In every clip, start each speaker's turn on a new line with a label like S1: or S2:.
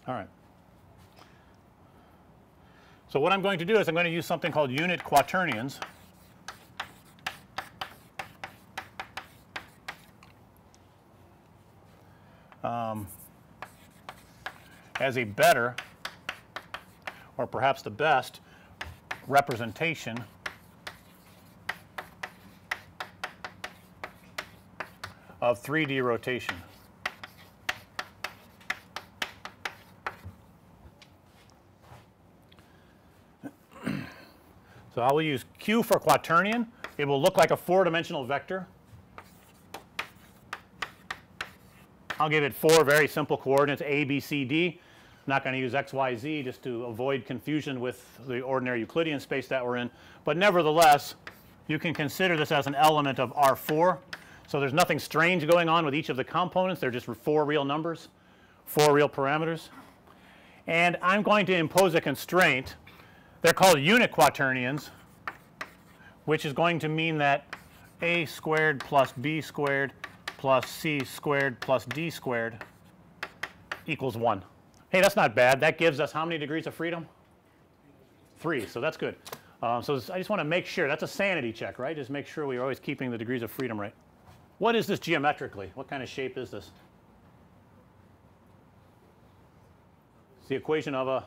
S1: All right. So what I'm going to do is I'm going to use something called unit quaternions. As a better, or perhaps the best, representation of 3D rotation. So I will use Q for quaternion. It will look like a 4-dimensional vector. I'll give it 4 very simple coordinates A, B, C, D. I'm not going to use X, Y, Z just to avoid confusion with the ordinary Euclidean space that we're in, but nevertheless you can consider this as an element of R4. So there's nothing strange going on with each of the components. They're just 4 real numbers, 4 real parameters. And I'm going to impose a constraint. They're called unit quaternions, which is going to mean that A squared plus B squared plus C squared plus D squared equals 1. Hey, that's not bad. That gives us how many degrees of freedom? 3. So that's good. So I just want to make sure that's a sanity check, right? Just make sure we're always keeping the degrees of freedom right. What is this geometrically? What kind of shape is this? It's the equation of a,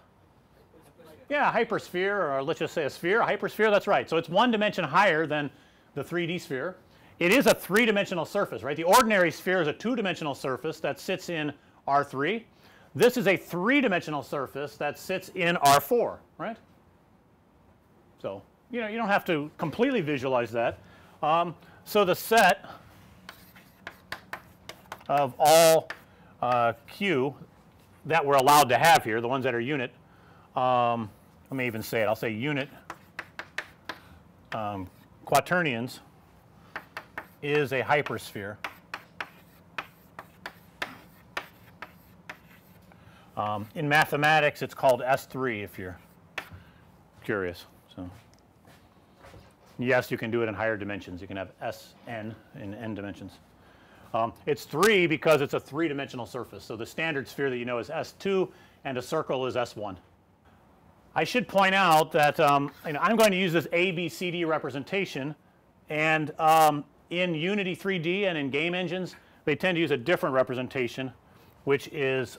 S1: yeah, hypersphere, or let's just say a sphere, a hypersphere. That's right. So it's 1 dimension higher than the 3D sphere. It is a 3-dimensional surface, right? The ordinary sphere is a 2-dimensional surface that sits in R3. This is a 3-dimensional surface that sits in R4, right? So you know, you don't have to completely visualize that. So the set of all Q that we're allowed to have here, the ones that are unit, let me even say it, I'll say unit quaternions is a hypersphere. In mathematics it's called S3 if you're curious. So yes, you can do it in higher dimensions. You can have Sn in n dimensions. It's 3 because it's a 3-dimensional surface. So the standard sphere that you know is S2 and a circle is S1. I should point out that you know, I'm going to use this ABCD representation, and in Unity 3D and in game engines they tend to use a different representation, which is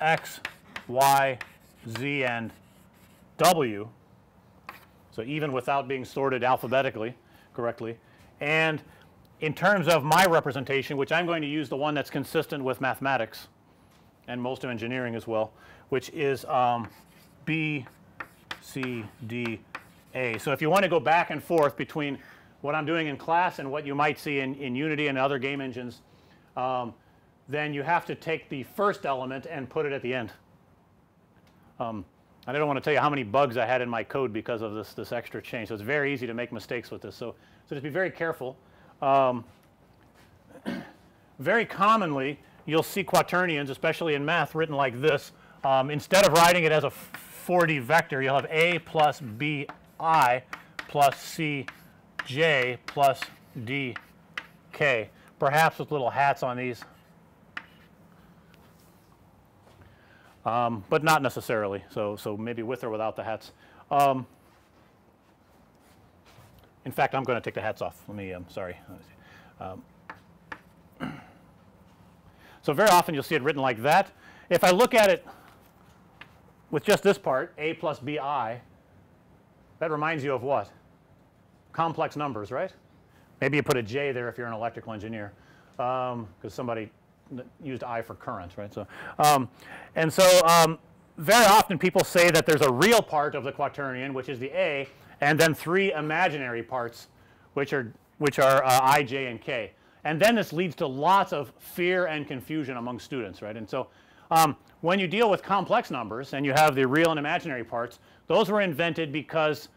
S1: X, Y, Z, and W. So even without being sorted alphabetically correctly. And in terms of my representation, which I'm going to use the one that's consistent with mathematics and most of engineering as well, which is B, C, D, A. So if you want to go back and forth between what I'm doing in class and what you might see in Unity and other game engines, then you have to take the first element and put it at the end. I don't want to tell you how many bugs I had in my code because of this extra change. So it's very easy to make mistakes with this. So just be very careful. Very commonly you'll see quaternions, especially in math, written like this. Instead of writing it as a 4D vector, you'll have A plus BI plus CJ plus DK, perhaps with little hats on these. But not necessarily. So maybe with or without the hats. In fact, I'm going to take the hats off. Let me sorry. So very often you'll see it written like that. If I look at it with just this part, A plus BI, that reminds you of what? Complex numbers, right? Maybe you put a J there if you're an electrical engineer, because somebody used I for current, right? So and so very often people say that there's a real part of the quaternion, which is the A, and then 3 imaginary parts, which are I, J, and K. And then this leads to lots of fear and confusion among students, right? And so when you deal with complex numbers and you have the real and imaginary parts, those were invented because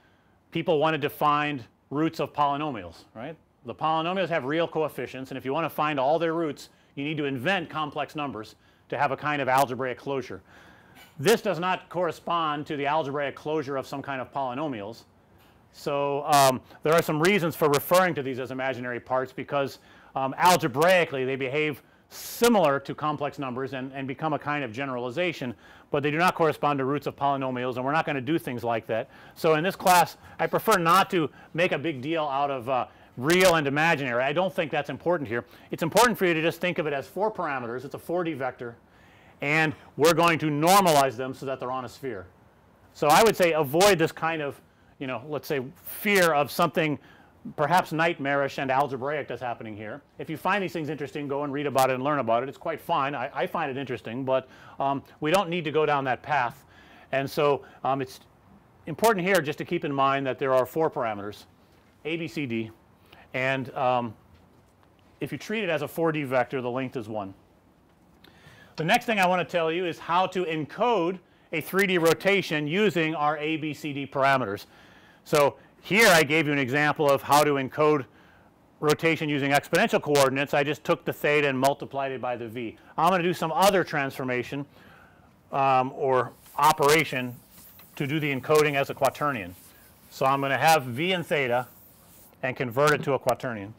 S1: people wanted to find roots of polynomials, right? The polynomials have real coefficients, and if you want to find all their roots, you need to invent complex numbers to have a kind of algebraic closure. This does not correspond to the algebraic closure of some kind of polynomials. So there are some reasons for referring to these as imaginary parts, because algebraically they behave similar to complex numbers and become a kind of generalization, but they do not correspond to roots of polynomials, and we're not going to do things like that. So in this class I prefer not to make a big deal out of real and imaginary. I don't think that's important here. It's important for you to just think of it as 4 parameters. It's a 4D vector, and we're going to normalize them so that they're on a sphere. So I would say avoid this kind of, you know, let's say fear of something perhaps nightmarish and algebraic that's happening here. If you find these things interesting, go and read about it and learn about it. It's quite fine. I find it interesting, but we don't need to go down that path. And so it's important here just to keep in mind that there are 4 parameters, A, B, C, D, and if you treat it as a 4D vector, the length is 1. The next thing I want to tell you is how to encode a 3D rotation using our A, B, C, D parameters. So here I gave you an example of how to encode rotation using exponential coordinates. I just took the theta and multiplied it by the v. I'm going to do some other transformation or operation to do the encoding as a quaternion. So I'm going to have v and theta and convert it to a quaternion.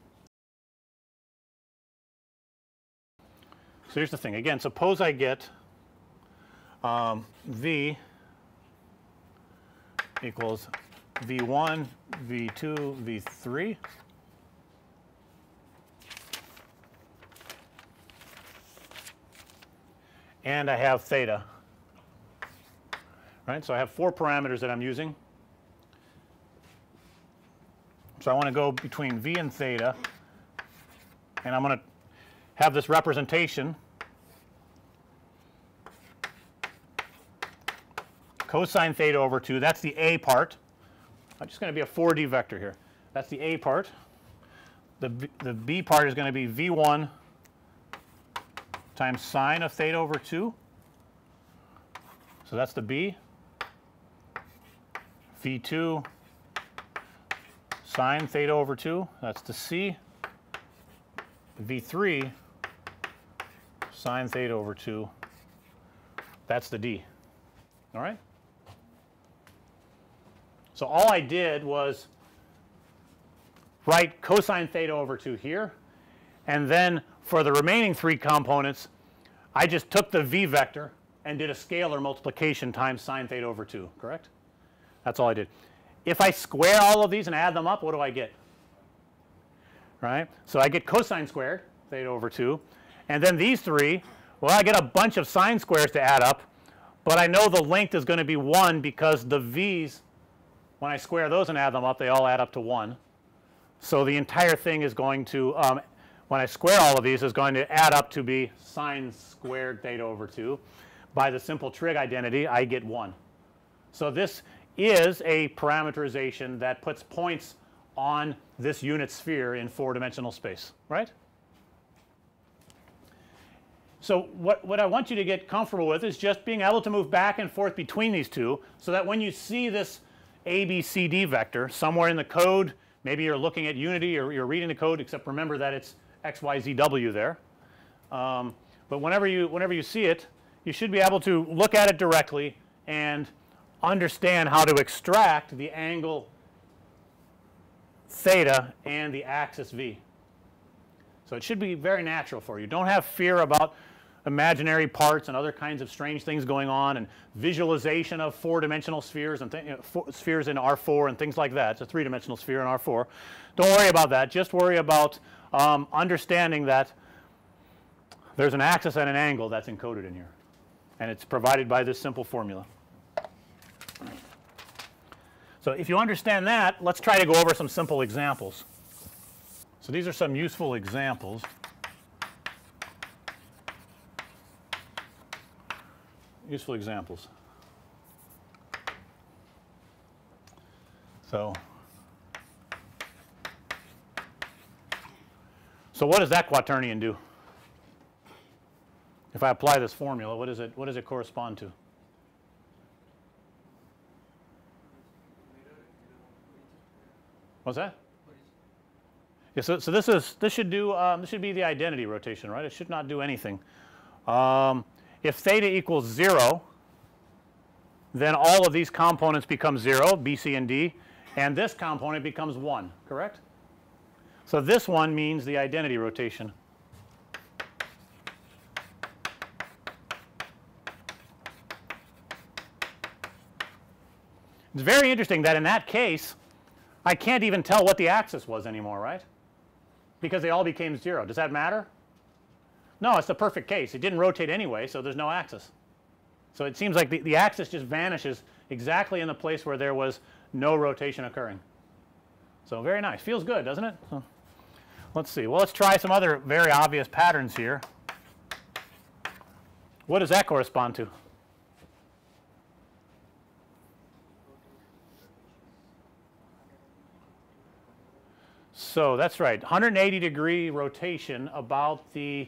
S1: So here's the thing. Again, suppose I get v equals v1, v2, v3, and I have theta, right. So I have 4 parameters that I'm using. So I want to go between v and theta, and I'm going to have this representation cosine theta over 2. That's the A part. I'm just going to be a 4D vector here. That's the A part. The B part is going to be v1 times sine of theta over 2. So that's the B. v2 sine theta over 2. That's the C. v3 sine theta over 2. That's the D. All right. So all I did was write cosine theta over 2 here, and then for the remaining 3 components I just took the v vector and did a scalar multiplication times sine theta over 2, correct? That's all I did. If I square all of these and add them up, what do I get? Right? So I get cosine squared theta over 2, and then these 3, well, I get a bunch of sine squares to add up, but I know the length is going to be 1 because the v's, when I square those and add them up, they all add up to 1. So the entire thing is going to, when I square all of these, is going to add up to be sine squared theta over 2. By the simple trig identity, I get 1. So this is a parameterization that puts points on this unit sphere in 4-dimensional space, right? So what I want you to get comfortable with is just being able to move back and forth between these two, so that when you see this A, B, C, D vector somewhere in the code, maybe you're looking at Unity or you're reading the code, except remember that it's X, Y, Z, W there. But whenever you see it, you should be able to look at it directly and understand how to extract the angle theta and the axis v. So it should be very natural for you. Don't have fear about imaginary parts and other kinds of strange things going on, and visualization of 4-dimensional spheres and spheres in R4 and things like that. It's a 3-dimensional sphere in R4. Don't worry about that. Just worry about understanding that there's an axis and an angle that's encoded in here, and it's provided by this simple formula. So if you understand that, let's try to go over some simple examples. So these are some useful examples. Useful examples. So what does that quaternion do? If I apply this formula, what does it correspond to? What's that? Yeah, so this should be the identity rotation, right? It should not do anything. If theta equals 0, then all of these components become 0, B, C, and D, and this component becomes 1, correct? So this one means the identity rotation. It's very interesting that in that case I can't even tell what the axis was anymore, right, because they all became 0. Does that matter? No, it's the perfect case. It didn't rotate anyway, so there's no axis. So it seems like the axis just vanishes exactly in the place where there was no rotation occurring. So very nice. Feels good, doesn't it? So let's see. Well, let's try some other very obvious patterns here. What does that correspond to? So that's right, 180-degree rotation about the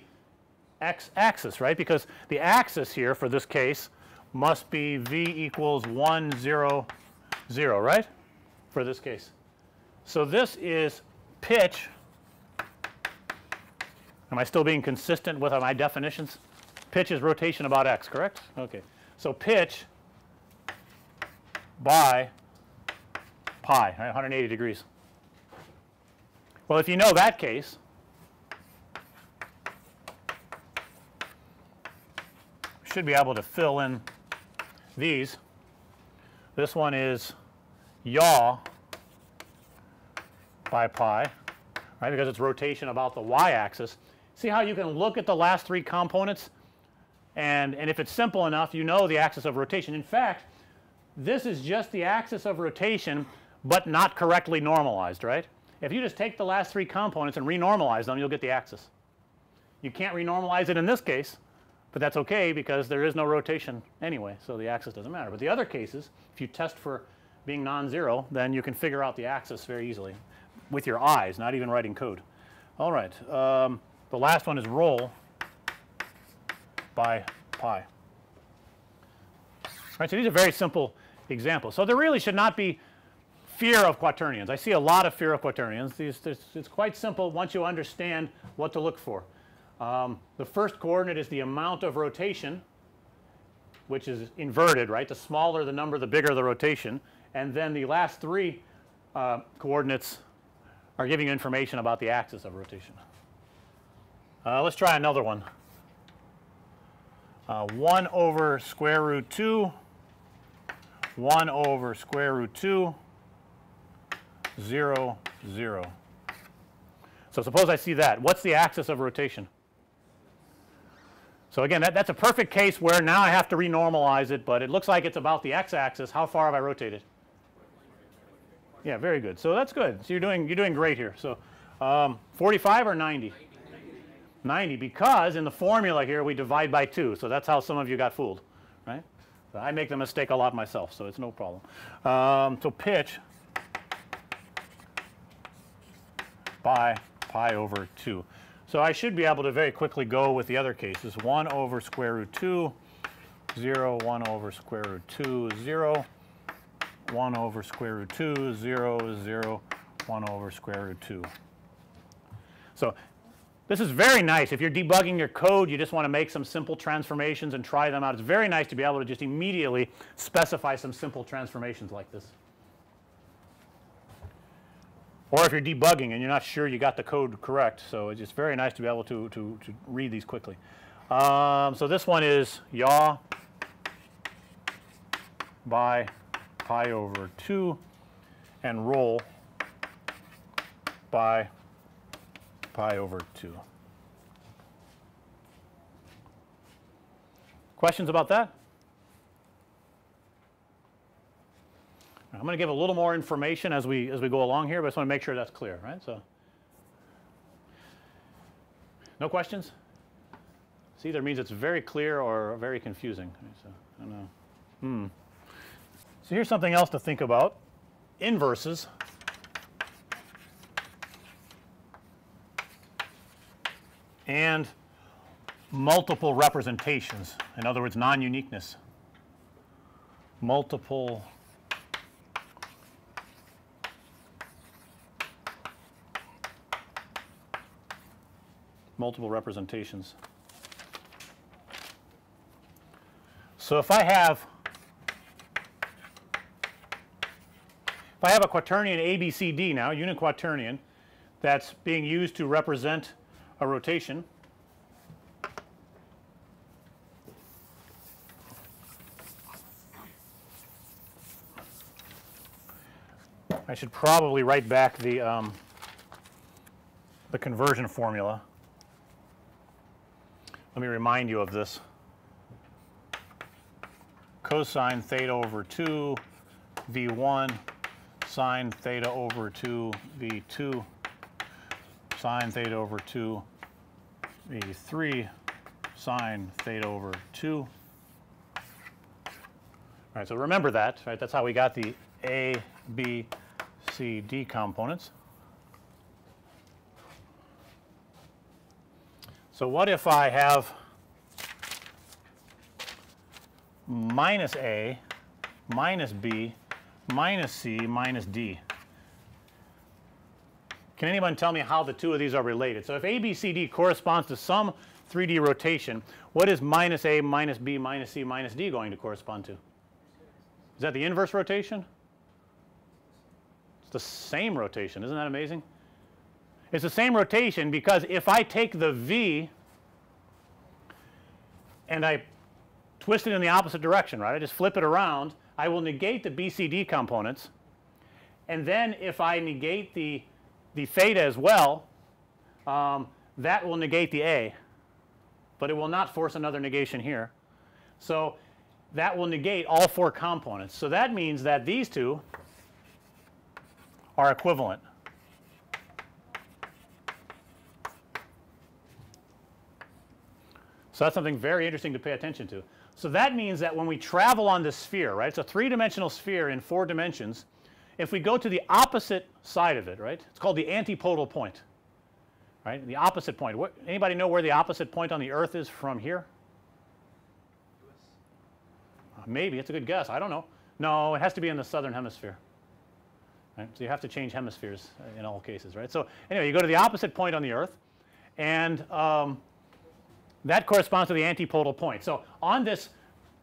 S1: x-axis, right, because the axis here for this case must be v equals 1, 0, 0, right, for this case. So this is pitch. Am I still being consistent with my definitions? Pitch is rotation about x, correct? Okay. So pitch by pi, right, 180 degrees. Well, if you know that case, you should be able to fill in these. This one is yaw by pi, right, because it's rotation about the y-axis. See how you can look at the last 3 components and if it's simple enough, you know the axis of rotation. In fact, this is just the axis of rotation but not correctly normalized, right. If you just take the last 3 components and renormalize them, you'll get the axis. You can't renormalize it in this case, but that's okay because there is no rotation anyway, so the axis doesn't matter. But the other cases, if you test for being non-zero, then you can figure out the axis very easily with your eyes, not even writing code. All right, the last one is roll by pi. All right, so these are very simple examples. So there really should not be fear of quaternions. I see a lot of fear of quaternions. It's quite simple once you understand what to look for. The first coordinate is the amount of rotation, which is inverted, right. The smaller the number, the bigger the rotation, and then the last 3 coordinates are giving you information about the axis of rotation. Let's try another one. 1 over square root 2, 1 over square root 2, 0, 0. So suppose I see that. What's the axis of rotation? So again, that's a perfect case where now I have to renormalize it, but it looks like it's about the x-axis. How far have I rotated? Yeah, very good. So that's good. So you're doing great here. So 45 or 90? 90, because in the formula here we divide by 2. So that's how some of you got fooled, right? So I make the mistake a lot myself, so it's no problem. So pitch by pi over 2. So I should be able to very quickly go with the other cases. 1 over square root 2, 0, 1 over square root 2, 0, 1 over square root 2, 0, 0, 1 over square root 2. So this is very nice. If you're debugging your code, you just want to make some simple transformations and try them out. It's very nice to be able to just immediately specify some simple transformations like this. Or if you're debugging and you're not sure you got the code correct, so it's just very nice to be able to read these quickly. So this one is yaw by pi over 2 and roll by pi over 2. Questions about that? I'm going to give a little more information as we go along here, but I just want to make sure that's clear, right? So no questions? This either means it's very clear or very confusing. So I don't know. So here's something else to think about. Inverses. And multiple representations. In other words, non-uniqueness. Multiple representations. So if I have a quaternion ABCD now, unit quaternion, that's being used to represent a rotation, I should probably write back the conversion formula. Let me remind you of this. Cosine theta over 2 V1 sine theta over 2 V2 sine theta over 2 V3 sine theta over 2. All right, so remember that, right? That's how we got the A, B, C, D components. So what if I have minus A, minus B, minus C, minus D? Can anyone tell me how the two of these are related? So if A, B, C, D corresponds to some 3D rotation, what is minus A, minus B, minus C, minus D going to correspond to? Is that the inverse rotation? It's the same rotation. Isn't that amazing? It's the same rotation because if I take the V and I twist it in the opposite direction, right? I just flip it around, I will negate the BCD components, and then if I negate the theta as well, that will negate the A, but it will not force another negation here. So that will negate all 4 components. So that means that these two are equivalent. So that's something very interesting to pay attention to. So that means that when we travel on this sphere, right, it's a 3-dimensional sphere in 4 dimensions, if we go to the opposite side of it, right, it's called the antipodal point, right, the opposite point. Anybody know where the opposite point on the Earth is from here? Maybe. It's a good guess. I don't know. No, it has to be in the southern hemisphere. Right? So you have to change hemispheres in all cases, right? So anyway, you go to the opposite point on the Earth, and that corresponds to the antipodal point. So on this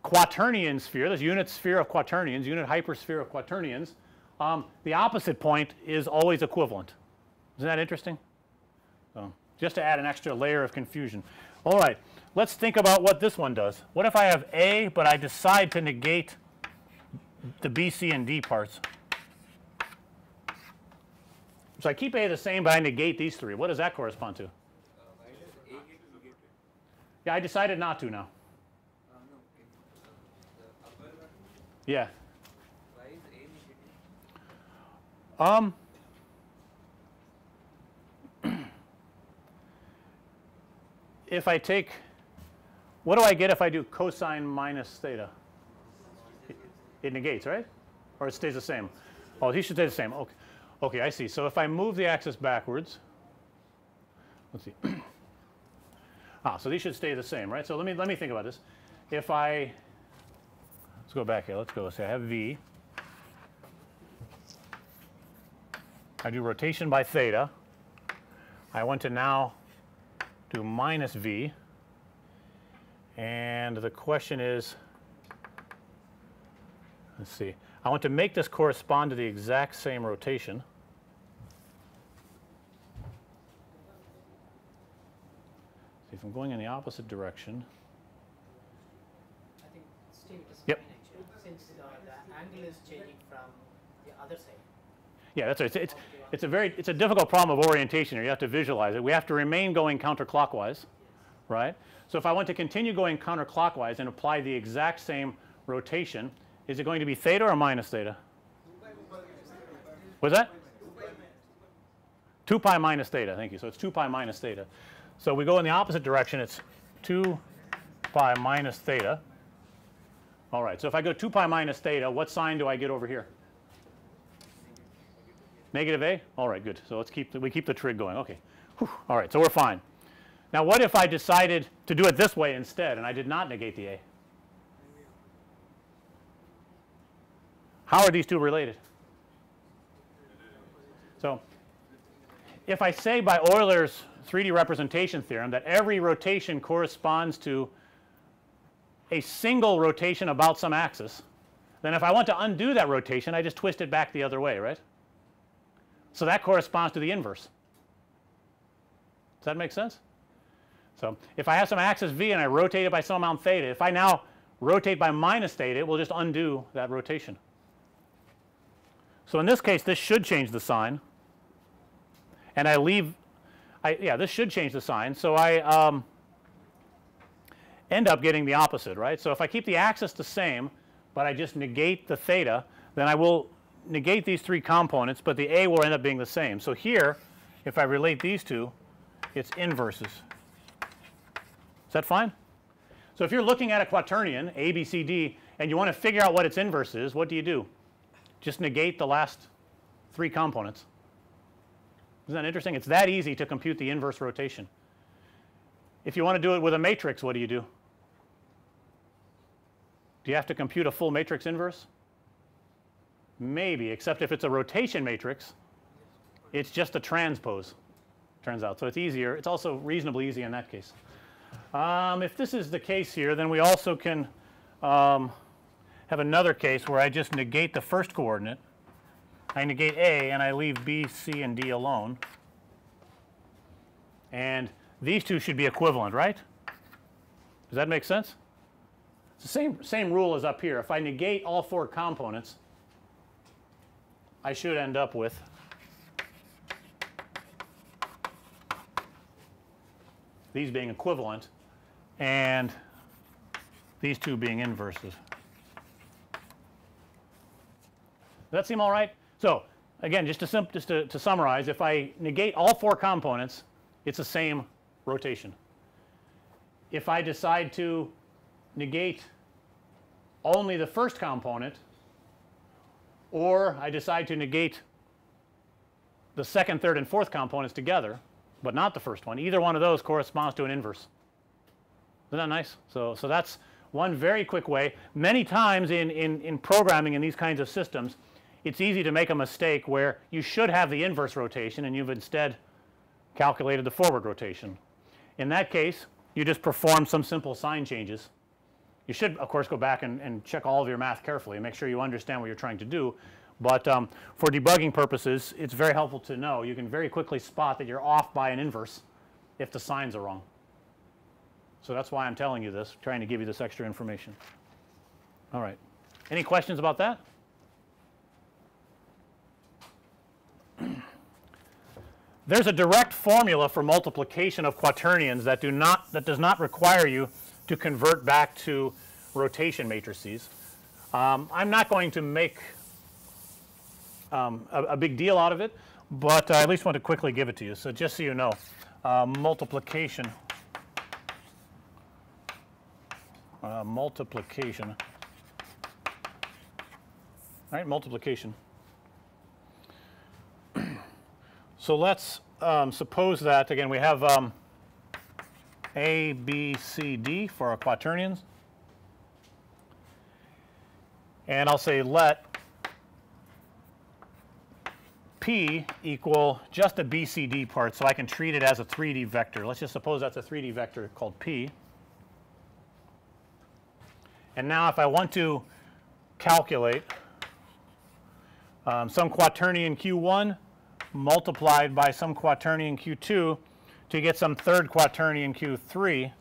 S1: Quaternion sphere, this unit sphere of Quaternions, unit hypersphere of Quaternions, the opposite point is always equivalent. Isn't that interesting? So just to add an extra layer of confusion. All right, let's think about what this one does. What if I have A, but I decide to negate the B, C, and D parts? So I keep A the same, but I negate these 3. What does that correspond to? Yeah, I decided not to now. Yeah. If I take, what do I get if I do cosine minus theta? It negates, right? Or it stays the same? Oh, these should stay the same. Okay. Okay, I see. So if I move the axis backwards, let's see. So these should stay the same, right? So let me think about this. If I, let's go back here. Let's go. Say I have V. I do rotation by theta. I want to now do minus V. And the question is, let's see. I want to make this correspond to the exact same rotation. If I'm going in the opposite direction.
S2: I think, Steve, it is
S1: yep.
S2: Since the angle is changing from the other side.
S1: Yeah, that's right. It's a difficult problem of orientation here. You have to visualize it. We have to remain going counterclockwise, yes. Right? So if I want to continue going counterclockwise and apply the exact same rotation, is it going to be theta or minus theta? What's that? 2 pi minus theta. Thank you. So it's 2 pi minus theta. So we go in the opposite direction. It's 2 pi minus theta. All right. So if I go 2 pi minus theta, what sign do I get over here? Negative A? All right, good. So we keep the trig going. Okay. Whew. All right. So we're fine. Now what if I decided to do it this way instead and I did not negate the A? How are these two related? So if I say by Euler's 3D representation theorem that every rotation corresponds to a single rotation about some axis, then if I want to undo that rotation, I just twist it back the other way, right? So that corresponds to the inverse. Does that make sense? So if I have some axis V and I rotate it by some amount theta, if I now rotate by minus theta, it will just undo that rotation. So in this case this should change the sign, and I leave yeah, this should change the sign. So I end up getting the opposite, right. So if I keep the axis the same but I just negate the theta, then I will negate these three components, but the A will end up being the same. So here if I relate these two, it's inverses. Is that fine? So if you're looking at a quaternion A, B, C, D and you want to figure out what its inverse is, what do? Just negate the last three components. Isn't that interesting? It's that easy to compute the inverse rotation. If you want to do it with a matrix, what do? Do you have to compute a full matrix inverse? Maybe, except if it's a rotation matrix it's just a transpose, turns out. So it's easier. It's also reasonably easy in that case. If this is the case here, then we also can have another case where I just negate the first coordinate. I negate A and I leave B, C, and D alone. And these two should be equivalent, right? Does that make sense? It's the same rule as up here. If I negate all four components, I should end up with these being equivalent and these two being inverses. Does that seem all right? So again, just to summarize, if I negate all four components, it's the same rotation. If I decide to negate only the first component, or I decide to negate the second, third, and fourth components together, but not the first one, either one of those corresponds to an inverse. Isn't that nice? So that's one very quick way. Many times in programming in these kinds of systems, it's easy to make a mistake where you should have the inverse rotation and you've instead calculated the forward rotation. In that case, you just perform some simple sign changes. You should of course go back and check all of your math carefully and make sure you understand what you're trying to do. But for debugging purposes, it's very helpful to know. You can very quickly spot that you're off by an inverse if the signs are wrong. So that's why I'm telling you this, trying to give you this extra information. All right. Any questions about that? There's a direct formula for multiplication of quaternions that does not require you to convert back to rotation matrices. I'm not going to make a big deal out of it, but I at least want to quickly give it to you. So just so you know, multiplication. All right, multiplication. So let's suppose that again we have A, B, C, D for our quaternions, and I'll say let P equal just the BCD part, so I can treat it as a 3D vector. Let's just suppose that's a 3D vector called P. And now if I want to calculate some quaternion Q1 multiplied by some quaternion Q2 to get some third quaternion Q3,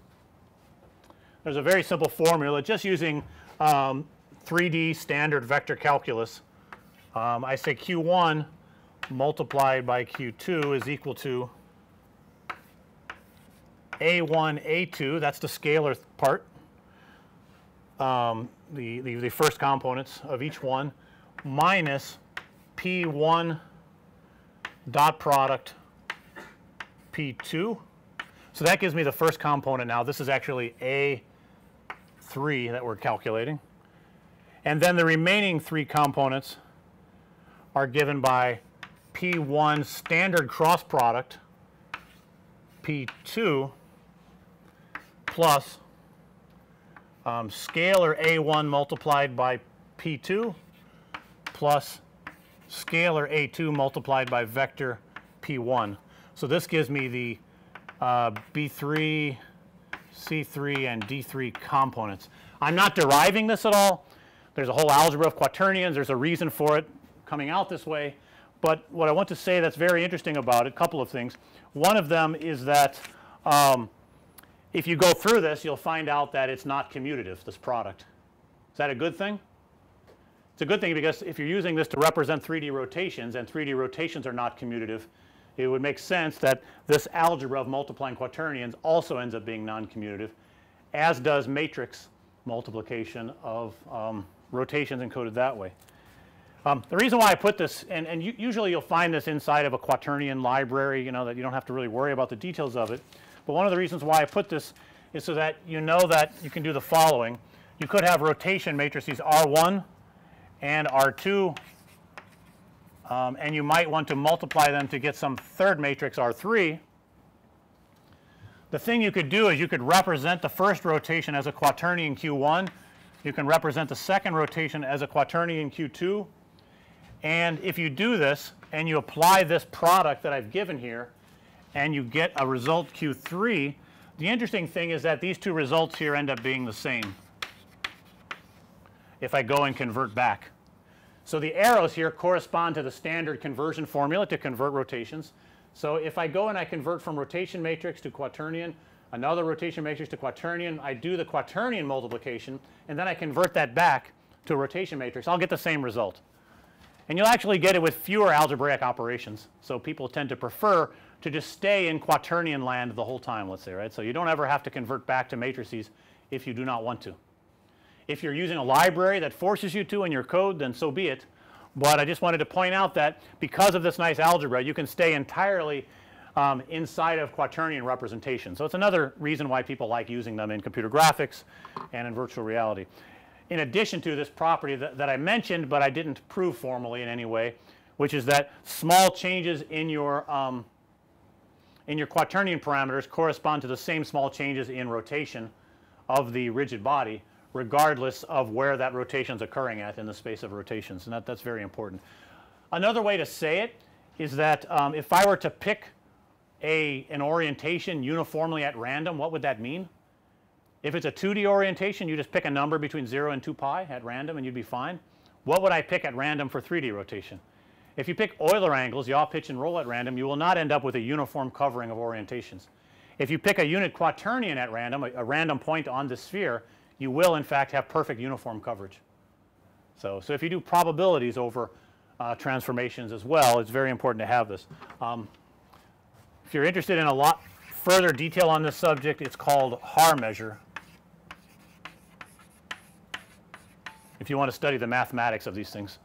S1: there's a very simple formula just using 3D standard vector calculus. I say Q1 multiplied by Q2 is equal to A1, A2, that's the scalar part, the first components of each one, minus P1 dot product P2. So that gives me the first component now. This is actually A3 that we're calculating. And then the remaining three components are given by P1 standard cross product P2 plus scalar A1 multiplied by P2 plus scalar A2 multiplied by vector P1. So this gives me the B3, C3, and D3 components. I'm not deriving this at all. There's a whole algebra of quaternions. There's a reason for it coming out this way. But what I want to say that's very interesting about it, a couple of things. One of them is that if you go through this, you'll find out that it's not commutative, this product. Is that a good thing? It's a good thing because if you're using this to represent 3D rotations and 3D rotations are not commutative, it would make sense that this algebra of multiplying quaternions also ends up being non-commutative, as does matrix multiplication of rotations encoded that way. The reason why I put this, and usually you'll find this inside of a quaternion library, you know, that you don't have to really worry about the details of it. But one of the reasons why I put this is so that you know that you can do the following. You could have rotation matrices R1 and R2, and you might want to multiply them to get some third matrix R3. The thing you could do is you could represent the first rotation as a quaternion Q1. You can represent the second rotation as a quaternion Q2. And if you do this and you apply this product that I've given here and you get a result Q3, the interesting thing is that these two results here end up being the same if I go and convert back. So the arrows here correspond to the standard conversion formula to convert rotations. So if I go and I convert from rotation matrix to quaternion, another rotation matrix to quaternion, I do the quaternion multiplication and then I convert that back to a rotation matrix, I'll get the same result. And you'll actually get it with fewer algebraic operations. So people tend to prefer to just stay in quaternion land the whole time, let's say, right. So you don't ever have to convert back to matrices if you do not want to. If you're using a library that forces you to in your code, then so be it. But I just wanted to point out that because of this nice algebra, you can stay entirely inside of quaternion representation. So it's another reason why people like using them in computer graphics and in virtual reality. In addition to this property that I mentioned, but I didn't prove formally in any way, which is that small changes in your quaternion parameters correspond to the same small changes in rotation of the rigid body, regardless of where that rotation is occurring at in the space of rotations, and that's very important. Another way to say it is that if I were to pick an orientation uniformly at random, what would that mean? If it's a 2D orientation, you just pick a number between 0 and 2 pi at random and you'd be fine. What would I pick at random for 3D rotation? If you pick Euler angles, yaw, pitch, and roll at random, you will not end up with a uniform covering of orientations. If you pick a unit quaternion at random, a random point on the sphere, you will in fact have perfect uniform coverage. So if you do probabilities over transformations as well, it's very important to have this. If you're interested in a lot further detail on this subject, it's called Haar measure. If you want to study the mathematics of these things.